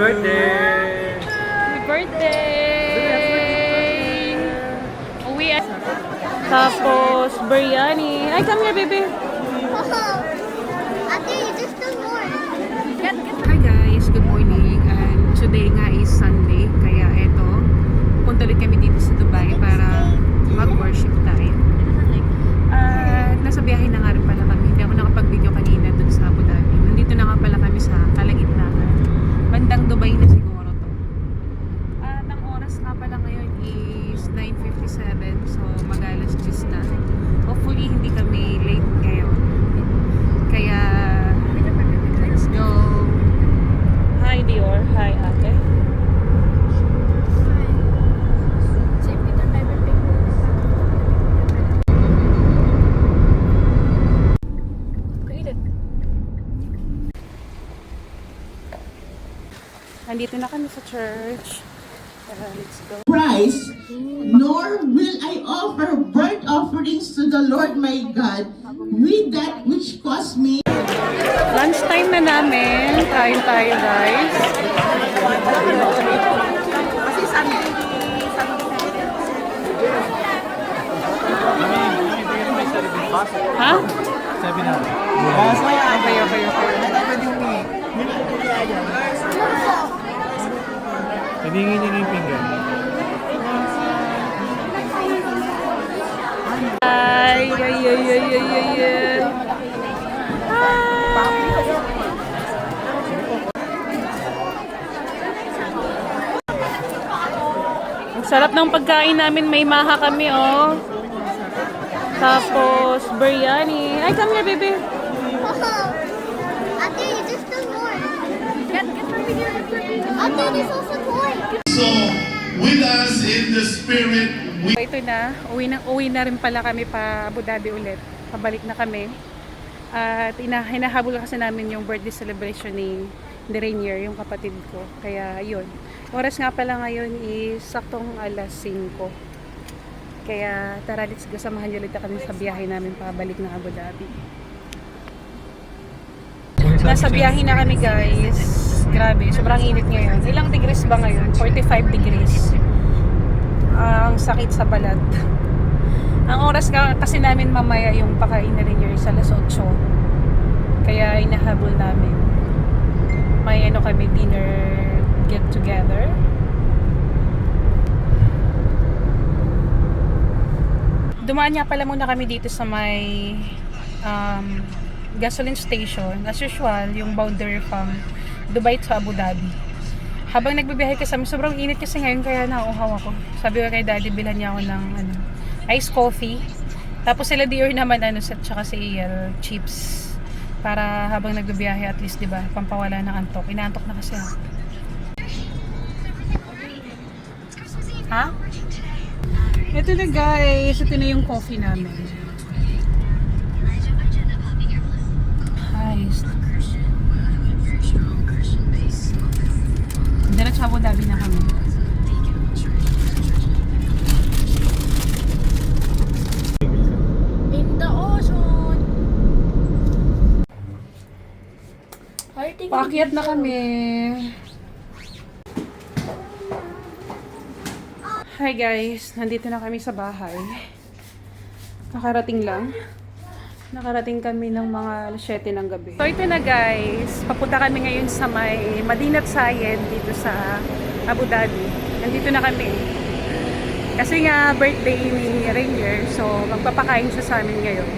birthday! Happy birthday! Uwi at... Tapos, biryani. Ay, come here, baby. Hi guys, good morning. And today nga is Sunday. Kaya eto, punta ulit kami dito sa Dubai para mag-worship tayo. At nasa biyahe na nga rin pala kami. Hindi ako nakapag-video kanina dun sa Abu Dhabi. Nandito na nga pala kami sa kalagitnaan. Bandang Dubai na siguro to. At ang oras nga pala ngayon is 9:57. So mag-alas 10 na. Hopefully hindi kami late ngayon. Kaya let's go. Hi Dior. Hi ate. Nandito na kami sa church. Let's go. Price, nor will I offer burnt offerings to the Lord my God with that which cost me. Lunchtime na namin. Kain tayo guys. Ha? 7 na. Okay. Hiningin niya yung pinggan. Ay. Ang sarap ng pagkain namin. May maha kami, oh. Tapos, biryani. Ay, come here, baby. Ate, you just do more. Get over here. Ate, there's also more. So, with us in the spirit, we Ito na, uwi na rin pala kami pa Abu Dhabi ulit. Pabalik na kami. At hinahabol kasi namin yung birthday celebration ni Rainier, yung kapatid ko. Kaya yun. Oras nga pala ngayon is saktong alas 5. Kaya tara, let's go, samahan niyo ulit kami sa biyahe namin pabalik na Abu Dhabi. Nasa biyahe na kami guys. Grabe, sobrang init ngayon. Ilang degrees ba ngayon? 45 degrees. Ang sakit sa balat. Ang oras kasi namin mamaya yung pakain na rin yung sa alas 8. Kaya inahabol namin. May kami, dinner get together. Dumaan nga pala muna kami dito sa may gasoline station. As usual, yung boundary from Dubai to Abu Dhabi. Habang nagbibiyahe kasi sobrang init kasi ngayon kaya nauuhaw ako. Sabi ko kay daddy, bilhan niya ako ng iced coffee. Tapos sila Dior naman tsaka si EL chips. Para habang nagbibiyahe at least, 'di ba, pampawala ng antok. Inaantok na kasi ako. Ha? Ito na guys, ito na yung coffee namin. Nice. Diretso Abu Dhabi na kami. In the ocean. Paakyat na kami. Hi guys, nandito na kami sa bahay. Nakarating lang. Nakarating kami ng mga 7 ng gabi. So ito na guys, papunta kami ngayon sa may Madinat Zayed dito sa Abu Dhabi. Nandito na kami. Kasi nga birthday ni Rainier, so magpapakain siya sa amin ngayon.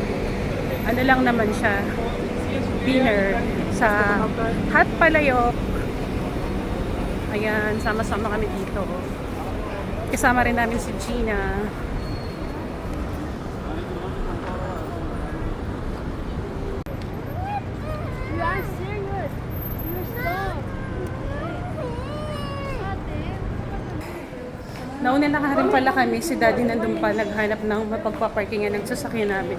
Ano lang naman siya, dinner sa Hot Palayok. Ayan, sama-sama kami dito. Kasama rin namin si Gina. You are serious. You're stop. Nauna na rin pala kami, si daddy nandun pa, naghanap ng mapagpaparkingan ng sasakyan namin.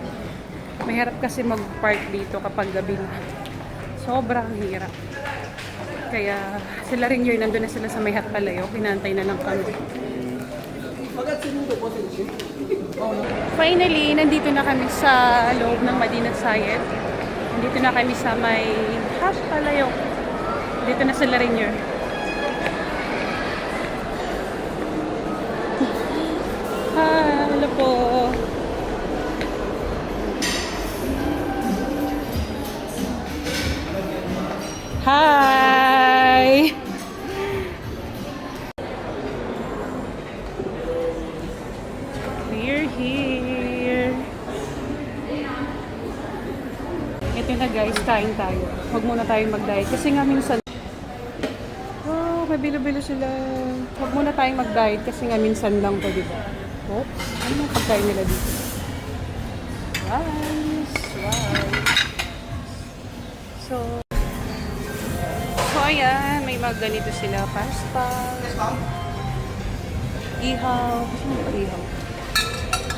Mahirap kasi mag-park dito kapag gabi na. Sobrang hirap. Kaya sila rin yun, nandun na sila sa may Hot Palayok, pinantay na lang kami. Finally, nandito na kami sa loob ng Madinat Zayed. Nandito na kami sa may Hot Palayok. Dito na sila rin yun. Hi! We're here. Ito na guys, kain tayo. Huwag muna tayong mag-diet. Kasi nga minsan... Oh, may bilo-bilo sila. Huwag muna tayong mag-diet kasi nga minsan lang to, diba? Oh, ano yung pagkain nila dito? Rice. So, ayan, may mga ganito sila. Pasta. Ihaw. Ano ba ihaw?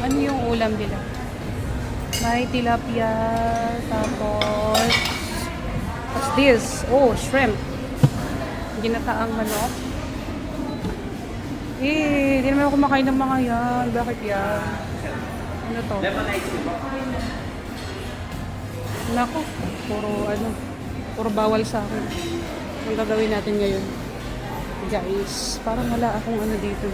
Ano yung ulam nila? May tilapia. Tapos, what's this? Oh, shrimp. Ginataang manok. Di naman ako kumakain ng mga yan. Bakit yan? Ano to? Nako, puro bawal sa akin. Ang gagawin natin ngayon, guys, parang wala akong ano dito.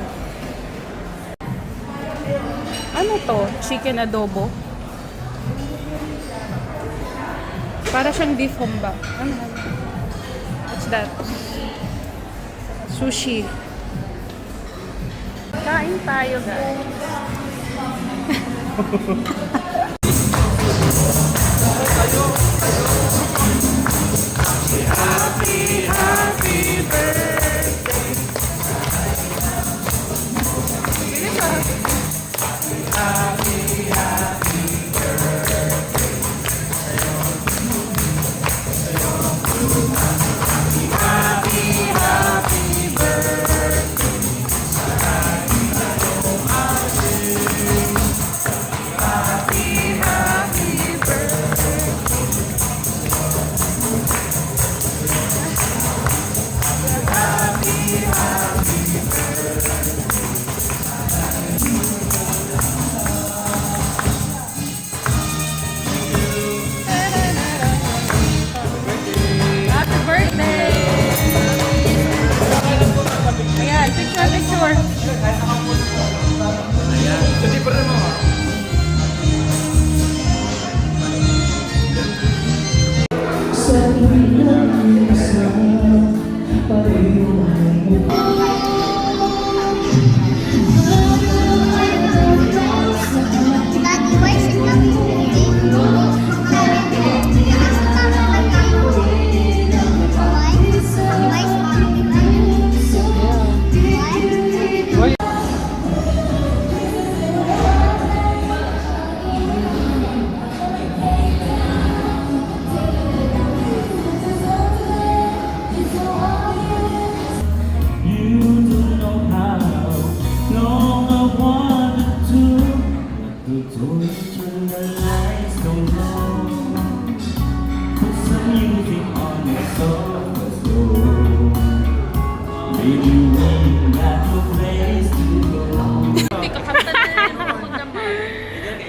Ano to? Chicken adobo? Para siyang beef humba. Ano? What's that? Sushi. Kain tayo, guys. Daddy, why is it not moving? Why? Why is it not moving? Why?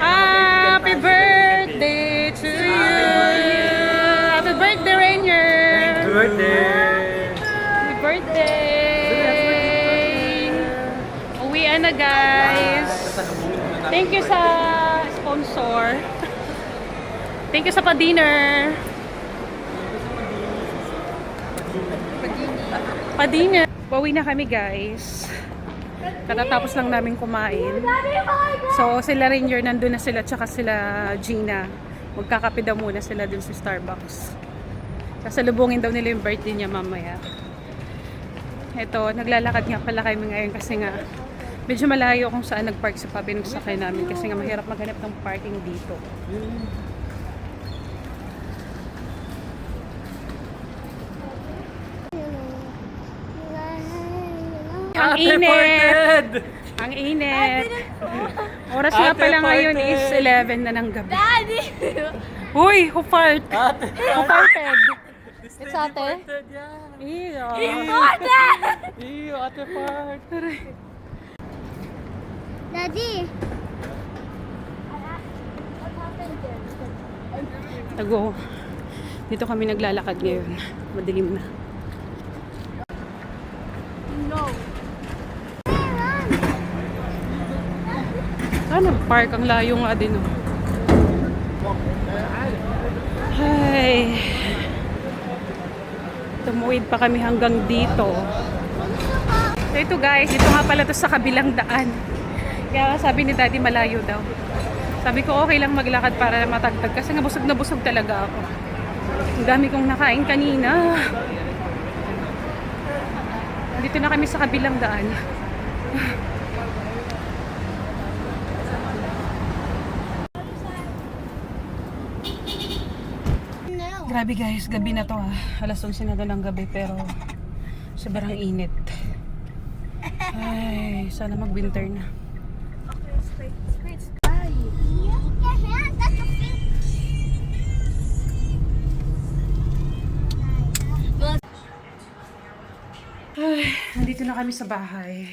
Happy birthday to you! Happy birthday, Rainier! Happy birthday! Happy birthday! Uwian na, guys! Thank you sa sponsor. Thank you sa pa-dinner. Pa-dinner. Pauwi na kami, guys. Katatapos lang namin kumain. So, sila Rainier, nandun na sila, tsaka sila Gina. Magkakape daw muna sila dun sa Starbucks. Sasalubungin daw nila yung birthday niya mamaya. Ito, naglalakad nga pala kami ngayon kasi nga medyo malayo kung saan nagpark sa pub yung sakay namin kasi nga mahirap maghanap ng parking dito. Ang init! Ang init! Oras nga pala ngayon is 11 na ng gabi. Daddy! Uy! Who fart? Who farted? It's ate. Iyo! Iyo! Ate fart! Daddy! Tago. Dito kami naglalakad ngayon. Madilim na. No. Saan nag-park? Ang layo nga din. Oh. Hi! Tumuwid pa kami hanggang dito. So ito guys, ito nga pala to sa kabilang daan. Kaya sabi ni Daddy malayo daw. Sabi ko okay lang maglakad para matagtag kasi nga busog na busog talaga ako. Ang dami kong nakain kanina. Dito na kami sa kabilang daan. Grabe guys, gabi na to ah. Alas 11 na to ng gabi pero sobrang init. Ay, sana mag-winter na. Ay, nandito na kami sa bahay.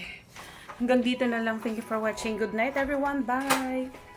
Hanggang dito na lang. Thank you for watching. Good night everyone. Bye!